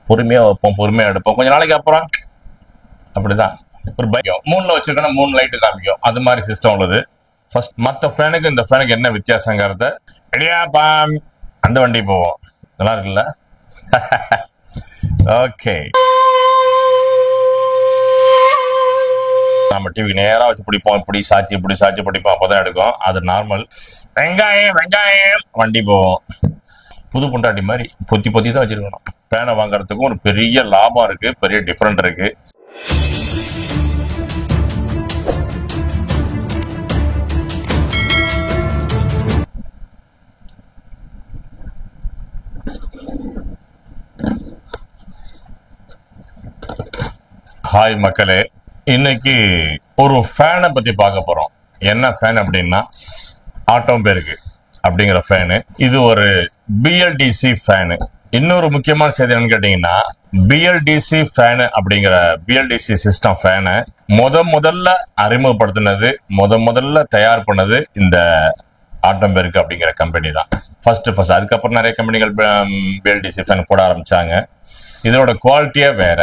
பொறுமையா வைப்போம், பொறுமையா எடுப்போம். கொஞ்ச நாளைக்கு அப்புறம் அப்படிதான் ஒரு பைக் 3ல வச்சிருக்கோம்னா 3 லைட் காமிக்கும். அது மாதிரி சிஸ்டம் உள்ளது. ஃபர்ஸ்ட் மற்ற ஃபேனுக்கு இந்த ஃபேனுக்கு என்ன வித்தியாசங்கிறத இடியாப்பம் அந்த வண்டி போவோம். நல்லா இருக்குல்ல? ஓகே. நம்ம டிவிக்கு நேரா வச்சு பிடிப்போம், இப்படி சாச்சி பிடிப்போம், அப்பதான் எடுக்கும். அது நார்மல். வெங்காயம் வெங்காயம் வண்டி போவோம். புது பொண்டாட்டி மாதிரி பொத்தி பொத்தி தான் வச்சிருக்கணும். ஃபேனை வாங்குறதுக்கும் ஒரு பெரிய லாபம் இருக்கு, பெரிய டிஃபரெண்ட் இருக்கு. ஹாய் மக்களே, இன்னைக்கு ஒரு ஃபேனை பத்தி பார்க்க போறோம். என்ன ஃபேன் அப்படின்னா ஆட்டோம்பேருக்கு அப்படிங்கிற ஃபேனு. இது ஒரு பிஎல்டிசி ஃபேனு. இன்னொரு முக்கியமான செய்தி என்னன்னு கேட்டீங்கன்னா, பிஎல்டிசி ஃபேனு அப்படிங்கிற பிஎல்டிசி சிஸ்டம் ஃபேனை முதல்ல அறிமுகப்படுத்தினது, முதல்ல தயார் பண்ணது இந்த ஆட்டோம்பேருக்கு அப்படிங்கிற கம்பெனி தான். ஃபர்ஸ்ட் அதுக்கப்புறம் நிறைய கம்பெனிகள் பிஎல்டிசி ஃபேன் போட ஆரம்பிச்சாங்க. இதோட குவாலிட்டியே வேற.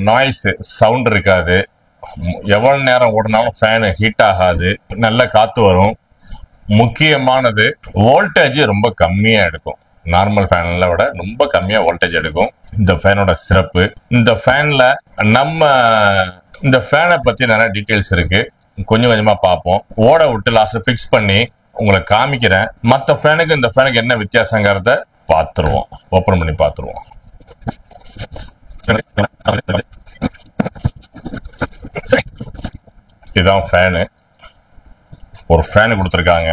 நாய்ஸ் சவுண்ட் இருக்காது, எவ்வளவு நேரம் ஓடினாலும் ஃபேனு ஹீட் ஆகாது, நல்ல காத்து வரும். முக்கியமானது வோல்டேஜ் ரொம்ப கம்மியா எடுக்கும். நார்மல் ஃபேன்ல விட ரொம்ப கம்மியா வோல்டேஜ் எடுக்கும் இந்த ஃபேனோட சிறப்பு. இந்த ஃபேன்ல நம்ம இந்த ஃபேனை பத்தி நிறைய டீட்டெயில்ஸ் இருக்கு, கொஞ்சம் கொஞ்சமா பார்ப்போம். ஓட விட்டு லாஸ்ட் ஃபிக்ஸ் பண்ணி உங்களை காமிக்கிறேன். மற்ற ஃபேனுக்கு இந்த ஃபேனுக்கு என்ன வித்தியாசங்கிறத பார்த்துருவோம், ஓப்பன் பண்ணி பார்த்துருவோம். இதுதான் ஃபேனு. ஒரு ஃபேனு கொடுத்துருக்காங்க.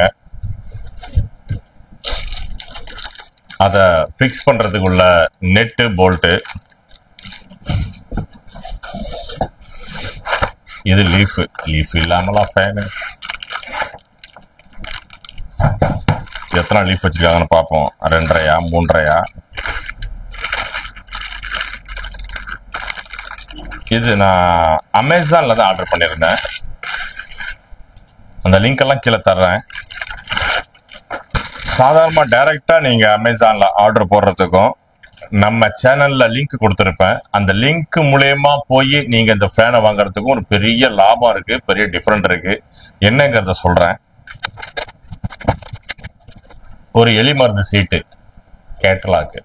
அதை ஃபிக்ஸ் பண்றதுக்குள்ள நெட்டு போல்ட்டு. இது லீஃப் இல்லாமலாம் ஃபேனு. எத்தனை லீஃப் வச்சிருக்காங்கன்னு பார்ப்போம். 2.5 3.5. இது நான் அமேசான்ல தான் ஆர்டர் பண்ணியிருந்தேன். அந்த லிங்க் எல்லாம் கீழே தர்றேன். சாதாரணமா டைரக்டா நீங்க அமேசான்ல ஆர்டர் போடுறதுக்கும் நம்ம சேனல்ல லிங்க் கொடுத்துருப்பேன். அந்த லிங்க் மூலயமா போய் நீங்க இந்த ஃபேனை வாங்குறதுக்கும் ஒரு பெரிய லாபம் இருக்கு, பெரிய டிஃபரெண்ட் இருக்கு. என்னங்கிறத சொல்றேன். ஒரு எலி மருந்து சீட்டு கேட்டலாக்கு.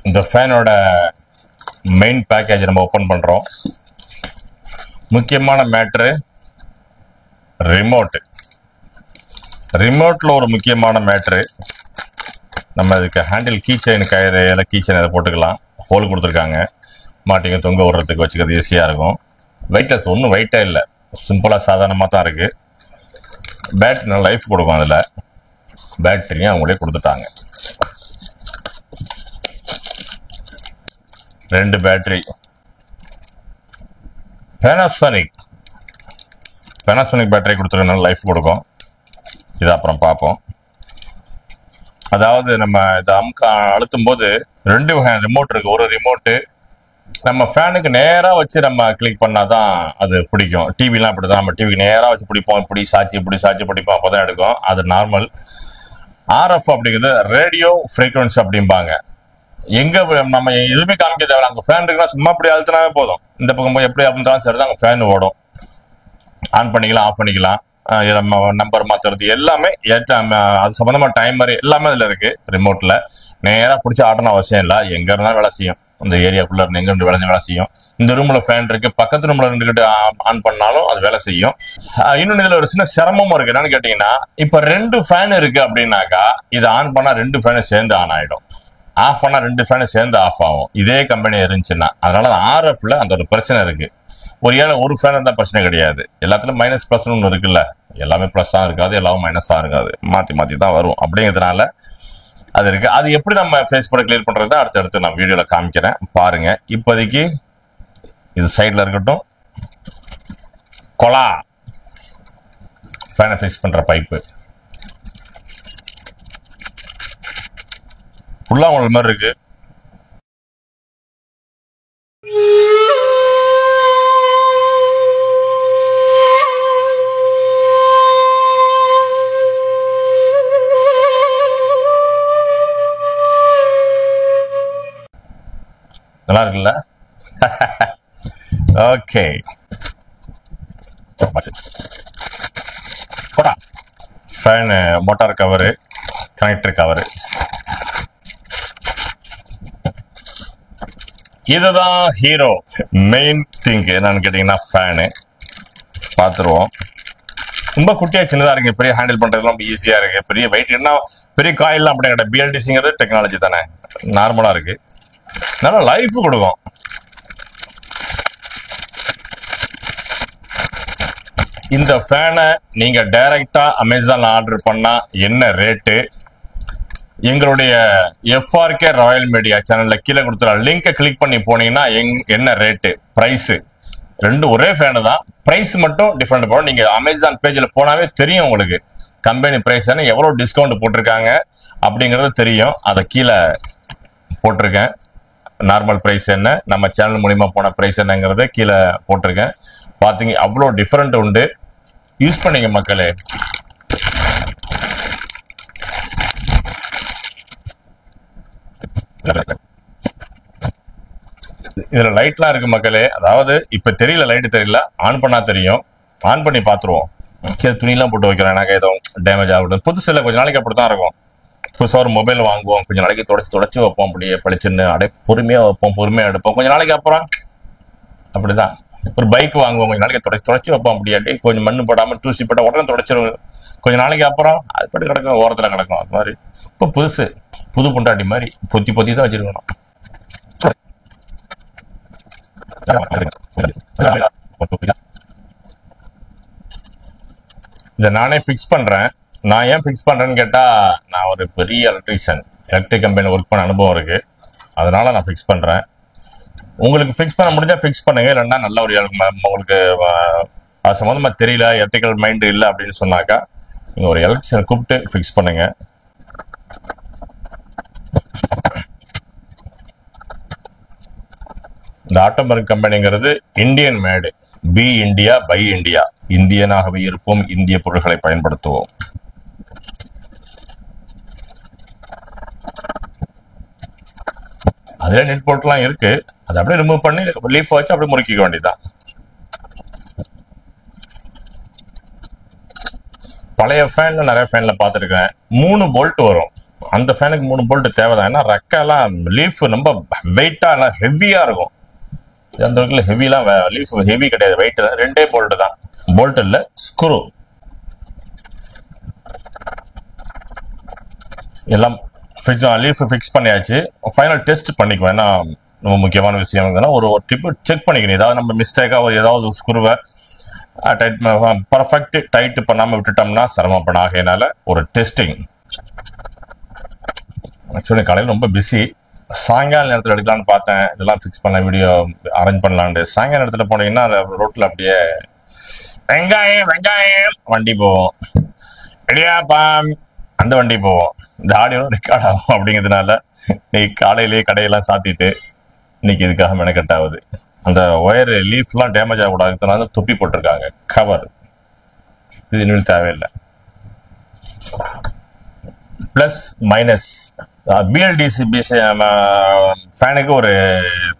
இந்த ஃபேனோட மெயின் பேக்கேஜ் நம்ம ஓபன் பண்றோம். முக்கியமான மேட்ரு ரிமோட்ல ஒரு முக்கியமான மேட்ரு. நம்ம இதுக்கு ஹேண்டில் கீ செயின், கயிறு எல்லாம் கீ செயின் அதை போட்டுக்கலாம். ஹோல் கொடுத்துருக்காங்க, மாட்டிங்க தொங்க விடுறதுக்கு வச்சுக்கிறது ஈஸியா இருக்கும். வெயிட்லெஸ், ஒன்றும் வெயிட்டே இல்லை, சிம்பிளா சாதாரணமாக தான் இருக்கு. பேட்டரி நல்லா லைஃப் கொடுக்கும். அதில் பேட்டரியும் அவங்களே கொடுத்துட்டாங்க. 2 பேட்டரி. பேனாசோனிக் பேட்டரி கொடுத்துருக்கனால லைஃப் கொடுக்கும். இது அப்புறம் பார்ப்போம். அதாவது நம்ம இதை அழுத்தும் போது 2 வகையான ரிமோட் இருக்கு. ஒரு ரிமோட்டு நம்ம ஃபேனுக்கு நேரா வச்சு நம்ம கிளிக் பண்ணாதான் அது பிடிக்கும். டிவிலாம் அப்படிதான், நம்ம டிவிக்கு நேரா வச்சு பிடிப்போம், இப்படி சாச்சி பிடிப்போம், அப்பதான் எடுக்கும். அது நார்மல். ஆர்எஃப் அப்படிங்கிறது ரேடியோ ஃப்ரீக்வன்சி அப்படிம்பாங்க. எங்க நம்ம எதுவுமே காமிக்க தேவையில்ல. அங்க ஃபேன் இருக்குன்னா சும்மா அப்படி அழுத்தினாவே போதும். இந்த பக்கம் போய் எப்படி அப்படின்றாலும் சரிதான், அங்க ஃபேன் ஓடும். ஆன் பண்ணிக்கலாம், ஆஃப் பண்ணிக்கலாம், நம்பர் மாத்துறது எல்லாமே அது சம்பந்தமா டைமர் எல்லாமே அதுல இருக்கு. ரிமோட்ல நேரா பிடிச்சி ஆட்டணும் அவசியம் இல்லை. எங்க இருந்தாலும் வேலை செய்யும். இந்த ஏரியாக்குள்ள இருந்து எங்க இருந்து வேலை செய்யும். இந்த ரூம்ல ஃபேன் இருக்கு, பக்கத்து ரூம்ல இருந்துகிட்டு ஆன் பண்ணாலும் அது வேலை செய்யும். இன்னொன்னு இதுல ஒரு சின்ன சிரமமும் இருக்கு. என்னன்னு கேட்டீங்கன்னா, இப்ப 2 ஃபேன் இருக்கு அப்படின்னாக்கா இதை ஆன் பண்ணா 2 ஃபேன் சேர்ந்து ஆன் ஆயிடும், ஆஃப் பண்ணா 2 ஃபேன் சேர்ந்து ஆஃப் ஆகும். இதே கம்பெனி இருந்துச்சுன்னா. அதனால ஆர்எஃப்ல அந்த ஒரு பிரச்சனை இருக்கு. ஒரு ஃபேன் இருந்தா பிரச்சனை கிடையாது. எல்லாத்துலயும் மைனஸ் பிளஸ் ஒன்று இருக்குல்ல, எல்லாமே பிளஸ்ஸா இருக்காது, எல்லாமே மைனஸா இருக்காது, மாத்தி தான் வரும். அப்படிங்கிறதுனால அது இருக்கு. அது எப்படி நம்ம ஃபேஸ் பண்ண கிளியர் பண்றது அடுத்தடுத்து நான் வீடியோல காமிக்கிறேன், பாருங்க. இப்போதைக்கு இது சைட்ல இருக்கட்டும். கொலா ஃபேனை ஃபேஸ் பண்ற பைப்பு ஃபுல்லா உங்களுக்கு மாதிரி இருக்கு. நல்லா இருக்குல்ல? Okay, fan, motor cover, connector cover. இதுதான் ஹீரோ. மெயின் திங் என்னன்னு கேட்டீங்கன்னா ஃபேனு. பார்த்துருவோம். ரொம்ப குட்டியா சின்னதா இருக்கு, பெரிய ஹேண்டில் பண்றதுலாம் ரொம்ப ஈஸியா இருக்கு. பெரிய வெயிட் என்ன, பெரிய காயில்லாம் அப்படி கிடையாது. பிஎல்டிசிங்கிறது டெக்னாலஜி தானே, நார்மலா இருக்கு. நல்லா லைஃப் கொடுக்கும். இந்த ஃபேனை நீங்க டைரக்டா அமேசான்ல ஆர்டர் பண்ணா என்ன ரேட்டு, எங்களுடைய எஃப்ஆர்கே ராயல் மீடியா சேனல்ல கீழே கொடுத்துற லிங்கை கிளிக் பண்ணி போனீங்கன்னா என்ன ரேட்டு, பிரைஸ் ரெண்டும் ஒரே ஃபேனு தான். பிரைஸ் மட்டும் டிஃபரெண்ட் போடும். நீங்க அமேசான் பேஜில் போனாவே தெரியும் உங்களுக்கு கம்பெனி பிரைஸ் என்ன, எவ்வளவு டிஸ்கவுண்ட் போட்டிருக்காங்க அப்படிங்கறது தெரியும். அதை கீழே போட்டிருக்கேன். நார்மல் பிரைஸ் என்ன, நம்ம சேனல் மூலியமா போன பிரைஸ் என்னங்கிறத கீழே போட்டிருக்கேன். பாத்தீங்க அவ்வளோ டிஃபரெண்ட் உண்டு. யூஸ் பண்ணீங்க மக்களே. இதுல லைட்லாம் இருக்கு மக்களே. அதாவது இப்ப தெரியல, லைட் தெரியல, ஆன் பண்ணா தெரியும். ஆன் பண்ணி பாத்துருவோம். துணியெல்லாம் போட்டு வைக்கிறேன், எனக்கு எதுவும் டேமேஜ் ஆகட்டும். புதுசு இல்லை, கொஞ்ச நாளைக்கு அப்படித்தான் இருக்கும். புதுசாக ஒரு மொபைல் வாங்குவோம், கொஞ்சம் நாளைக்கு தொடச்சி வைப்போம், அப்படியே பளிச்சுன்னு பொறுமையா வைப்போம், பொறுமையா எடுப்போம். கொஞ்ச நாளைக்கு அப்புறம் அப்படிதான். ஒரு பைக் வாங்குவோம், கொஞ்ச நாளைக்கு தொடச்சி வைப்போம், அப்படியே கொஞ்சம் மண்ணு போடாம தூசி போட்டா உடனே தொடச்சிடும். கொஞ்ச நாளைக்கு அப்புறம் அது பட்டு கிடக்கும், ஓரத்துல கிடக்கும். அது மாதிரி இப்போ புதுசு, புது பொண்டாட்டி மாதிரி பொத்தி தான் வச்சிருக்கணும். இதை நானே ஃபிக்ஸ் பண்றேன். நான் ஏன் ஃபிக்ஸ் பண்றேன்னு கேட்டா, நான் ஒரு பெரிய எலக்ட்ரிஷியன், எலக்ட்ரிக் கம்பெனியில் ஒர்க் பண்ண அனுபவம் இருக்கு. அதனால நான் ஃபிக்ஸ் பண்றேன். உங்களுக்கு ஃபிக்ஸ் பண்ண முடிஞ்சா ஃபிக்ஸ் பண்ணுங்க. இல்லைன்னா நல்ல ஒரு உங்களுக்கு அது சம்மந்தமா தெரியல, எலக்ட்ரிக்கல் மைண்ட் இல்லை அப்படின்னு சொன்னாக்கா நீங்க ஒரு எலக்ட்ரிஷியனை கூப்பிட்டு ஃபிக்ஸ் பண்ணுங்க. இந்த ஆட்டோமொபைல் கம்பெனிங்கிறது Indian made. Be India buy India. இந்தியனாகவே இருப்போம், இந்திய பொருட்களை பயன்படுத்துவோம். அதுல நெட் போர்ட்லாம் இருக்கு, அதை அப்படியே ரிமூவ் பண்ணி லீஃப் வச்சு அப்படியே முறுக்கிக்க வேண்டியதுதான். பழைய ஃபேன்ல நிறைய ஃபேன்ல பார்த்துருக்கேன், 3 போல்ட் வரும். அந்த ஃபேனுக்கு 3 போல்ட் தேவைதான். ஏன்னா ரெக்கெல்லாம் லீஃப் ரொம்ப வெயிட்டா ஹெவியா இருக்கும். அந்த ஹெவிலாம் லீஃப் ஹெவி கிடையாது, வெயிட் தான். 2 போல்ட் தான், போல்ட் இல்ல ஸ்க்ரூ. எல்லாம் லீஃப் ஃபிக்ஸ் பண்ணியாச்சு. ஃபைனல் டெஸ்ட் பண்ணிக்குவேன். ஏன்னா ரொம்ப முக்கியமான விஷயம் ஒரு ட்ரிப் செக் பண்ணிக்கணும். ஏதாவது நம்ம மிஸ்டேக்கா ஏதாவது ஸ்க்ரூவை டைட் பர்ஃபெக்ட் டைட் பண்ணாம விட்டுட்டோம்னா சிரமப்படும். ஆகையினால ஒரு டெஸ்டிங். ஆக்சுவலி காலையில் ரொம்ப பிஸி, சாயங்கால நேரத்தில் எடுக்கலான்னு பார்த்தேன். இதெல்லாம் ஃபிக்ஸ் பண்ண வீடியோ அரேஞ்ச் பண்ணலான்ட்டு. சாயங்கால நேரத்தில் போனீங்கன்னா அந்த ரோட்டில் அப்படியே வெங்காயம் வண்டி போவோம், இடியாப்பம் அந்த வண்டி போவோம். இந்த ஆடியோ ரெக்கார்ட் ஆகும். அப்படிங்கிறதுனால இன்னைக்கு காலையிலேயே கடையெல்லாம் சாத்திட்டு இன்னைக்கு இதுக்காக மெனக்கட் ஆகுது. அந்த ஒயர் லீஃப்லாம் டேமேஜ் ஆகக்கூடாதுனால துப்பி போட்டிருக்காங்க கவர். இது இனிமேல் தேவையில்லை. பிளஸ் மைனஸ் பிஎல்டிசி ஃபேனுக்கு ஒரு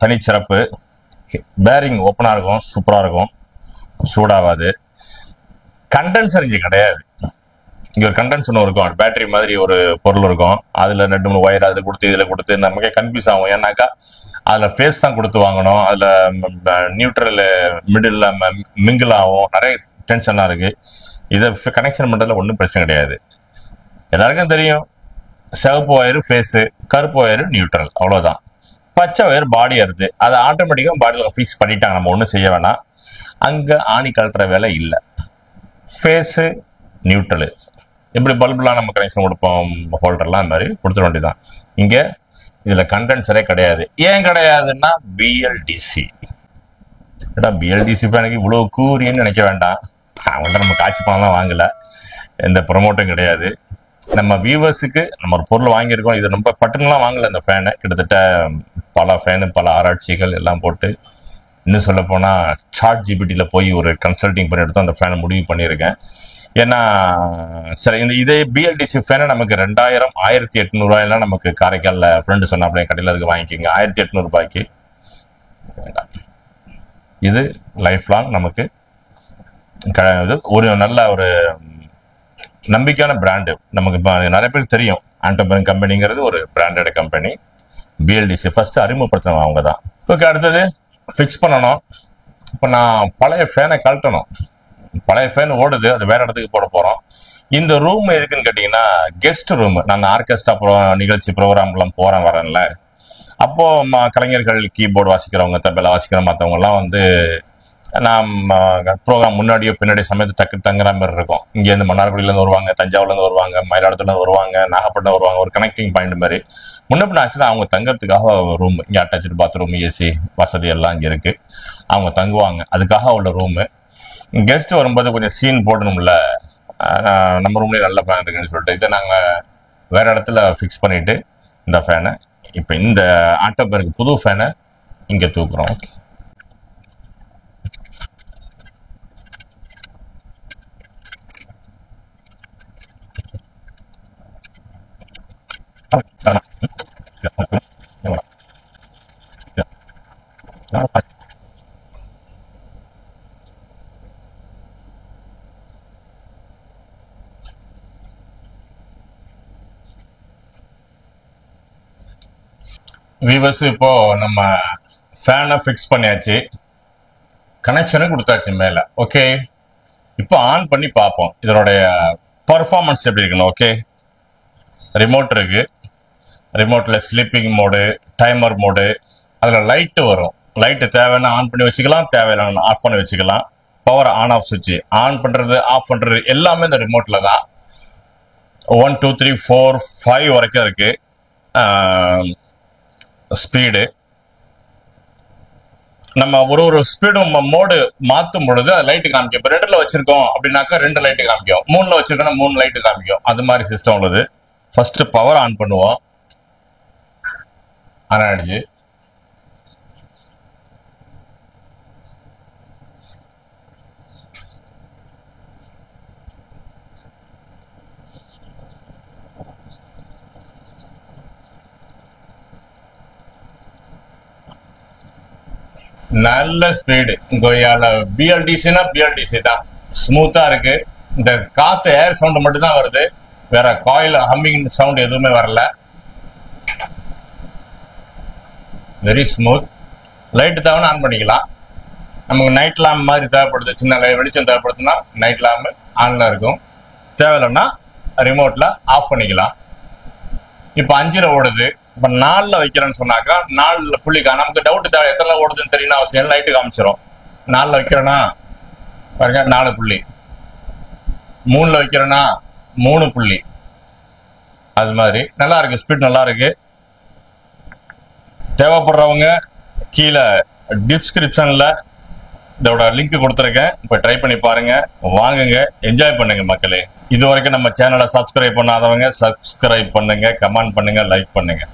தனிச்சிறப்பு. பேரிங் ஓப்பனாக இருக்கும், சூப்பராக இருக்கும், சூடாகாது. கண்டென்சர் இங்கே கிடையாது. இங்கே ஒரு கண்டென்சர் இருக்கும், பேட்டரி மாதிரி ஒரு பொருள் இருக்கும். அதில் 2-3 ஒயர் அதில் கொடுத்து இதில் கொடுத்து நமக்கே கன்ஃபியூஸ் ஆகும். ஏன்னாக்கா அதில் ஃபேஸ் தான் கொடுத்து வாங்கணும், அதில் நியூட்ரல் மிடில் மிங்கிள் ஆகும், நிறைய டென்ஷனாக இருக்குது. இதை கனெக்ஷன் பண்ணுறதுல ஒன்றும் பிரச்சனை கிடையாது. எல்லாருக்கும் தெரியும், சிவப்பு ஒயரு ஃபேஸு, கருப்பு ஒயரு நியூட்ரல், அவ்வளோதான். பச்சை ஒயர் பாடி அறுது, அதை ஆட்டோமேட்டிக்காக பாடியில் ஃபிக்ஸ் பண்ணிட்டாங்க, நம்ம ஒன்றும் செய்ய வேணாம். அங்கே ஆணி கழட்டுற வேலை இல்லை. ஃபேஸு நியூட்ரலு, எப்படி பல்புலாம் நம்ம கனெக்ஷன் கொடுப்போம், ஹோல்டர்லாம் அந்த மாதிரி கொடுத்துட வேண்டியதான். இங்கே இதில் கண்டென்சரே கிடையாது. ஏன் கிடையாதுன்னா பிஎல்டிசி. ஏடா பிஎல்டிசி ஃபேனுக்கு இவ்வளோ கூறின்னு நினைக்க வேண்டாம். அவங்கள்ட்ட நம்ம காட்சி பணம்லாம் வாங்கலை, எந்த ப்ரொமோட்டும் கிடையாது. நம்ம வியூவர்ஸுக்கு நம்ம ஒரு பொருள் வாங்கியிருக்கோம். இது ரொம்ப பட்டுங்கெல்லாம் வாங்கலை. இந்த ஃபேனு கிட்டத்தட்ட பல ஃபேனு, பல ஆராய்ச்சிகள் எல்லாம் போட்டு, இன்னும் சொல்ல போனால் சாட் ஜிபிடியில் போய் ஒரு கன்சல்டிங் பண்ணி எடுத்து அந்த ஃபேனை முடிவு பண்ணியிருக்கேன். ஏன்னா சரி, இதே பிஎல்டிசி ஃபேனை நமக்கு 2000 1800 ரூபாயெல்லாம் நமக்கு காரைக்காலில் ஃப்ரெண்டு சொன்னா அப்படியே கடையில் இருக்கு, வாங்கிக்கோங்க 1800 ரூபாய்க்கு. இது லைஃப் லாங் நமக்கு ஒரு நல்ல ஒரு நம்பிக்கையான பிராண்டு. நமக்கு இப்போ நிறைய பேருக்கு தெரியும் ஆண்டோபன் கம்பெனிங்கிறது ஒரு பிராண்டட் கம்பெனி. பிஎல்டிசி ஃபர்ஸ்ட் அறிமுகப்படுத்தினவங்க அவங்க தான். ஓகே, அடுத்தது ஃபிக்ஸ் பண்ணணும். இப்போ நான் பழைய ஃபேனை கழட்டணும். பழைய ஃபேன் ஓடுது, அது வேற இடத்துக்கு போட போகிறோம். இந்த ரூம் எதுக்குன்னு கேட்டிங்கன்னா கெஸ்ட் ரூம். நான் ஆர்கெஸ்ட்ரா நிகழ்ச்சி ப்ரோக்ராம்லாம் போகிறேன் வரேன்ல, அப்போ கலைஞர்கள் கீபோர்டு வாசிக்கிறவங்க, தபேலா வாசிக்கிற மற்றவங்கலாம் வந்து நான் ப்ரோக்ராம் முன்னாடியோ பின்னாடியோ சமயத்து டக்கு தங்குற மாதிரி இருக்கும். இங்கேருந்து மன்னார்குடியிலேருந்து வருவாங்க, தஞ்சாவூர்லேருந்து வருவாங்க, மயிலாடுதுறையிலேருந்து வருவாங்க, நாகப்பட்டினம் வருவாங்க. ஒரு கனெக்டிங் பாயிண்ட் மாதிரி முன்னப்பின் ஆச்சுன்னா அவங்க தங்கறதுக்காக ரூம் இங்கே அட்டாச்சு பாத்ரூம், ஏசி வசதி எல்லாம் இங்கே இருக்கு. அவங்க தங்குவாங்க, அதுக்காக உள்ள ரூமு. கெஸ்ட் வரும்போது கொஞ்சம் சீன் போடணும்ல, நம்ம ரூம்லேயே நல்ல ஃபேன் இருக்குன்னு சொல்லிட்டு இதை நாங்கள் வேற இடத்துல ஃபிக்ஸ் பண்ணிட்டு இந்த ஃபேனை இப்போ இந்த ஆண்டோபனுக்கு புது ஃபேனை இங்கே தூக்குறோம். வீவர்ஸ், இப்போ நம்ம ஃபேனை ஃபிக்ஸ் பண்ணியாச்சு, கனெக்ஷனும் கொடுத்தாச்சு மேலே. ஓகே, இப்போ ஆன் பண்ணி பார்ப்போம் இதனுடைய பர்ஃபார்மன்ஸ் எப்படி இருக்குன்னு. ஓகே, ரிமோட் இருக்கு. ரிமோட்டில் ஸ்லீப்பிங் மோடு, டைமர் மோடு, அதில் லைட்டு வரும். லைட்டு தேவைன்னா ஆன் பண்ணி வச்சுக்கலாம், தேவையில்லைன்னு ஆஃப் பண்ணி வச்சுக்கலாம். பவர் ஆன் ஆஃப் சுவிட்ச், ஆன் பண்ணுறது ஆஃப் பண்ணுறது எல்லாமே இந்த ரிமோட்டில் தான். 1 2 3 4 5 வரைக்கும் இருக்கு ஸ்பீடு. நம்ம ஒரு ஸ்பீடும் மோடு மாற்றும் பொழுது லைட்டு காமிக்கும். இப்போ 2ல் வச்சிருக்கோம் அப்படின்னாக்கா 2 லைட்டு காமிக்கும், 3ல் வச்சிருக்கோம்னா 3 லைட்டு காமிக்கும். அது மாதிரி சிஸ்டம் உள்ளது. ஃபர்ஸ்ட் பவர் ஆன் பண்ணுவோம். ஆன் ஆயிடுச்சு. நல்ல ஸ்பீடு. பிஎல்டிசினா பிஎல்டிசி தான், ஸ்மூத்தா இருக்கு. இந்த காத்து ஏர் சவுண்ட் மட்டும் தான் வருது, வேற காயில் ஹம்மிங் சவுண்ட் எதுவுமே வரல. Very smooth. லைட் தேவைன்னா ஆன் பண்ணிக்கலாம். நமக்கு நைட் லேம்ப் மாதிரி தேவைப்படுது, சின்ன வெளிச்சம் தேவைப்படுதுன்னா நைட் லேம்ப் ஆன்ல இருக்கும். தேவையில்லைன்னா ரிமோட்ல ஆஃப் பண்ணிக்கலாம். இப்போ 5ல் ஓடுது. இப்போ 4ல் வைக்கிறேன்னு சொன்னாக்கா 4 புள்ளிக்கா நமக்கு டவுட் தேவை, எத்தனை ஓடுதுன்னு தெரியணும் அவசியம். லைட்டு காமிச்சிடும். 4ல் வைக்கிறேன்னா பாருங்க 4 புள்ளி, 3ல் வைக்கிறேன்னா 3 புள்ளி. அது மாதிரி நல்லா இருக்கு, ஸ்பீட் நல்லா இருக்கு. தேவைப்படுறவங்க கீழே டிஸ்கிரிப்ஷன்ல இதோட லிங்க் கொடுத்துருக்கேன், இப்போ ட்ரை பண்ணி பாருங்க, வாங்குங்க, என்ஜாய் பண்ணுங்க மக்களே. இது வரைக்கும் நம்ம சேனலை சப்ஸ்கிரைப் பண்ணாதவங்க சப்ஸ்கிரைப் பண்ணுங்க, கமெண்ட் பண்ணுங்க, லைக் பண்ணுங்க.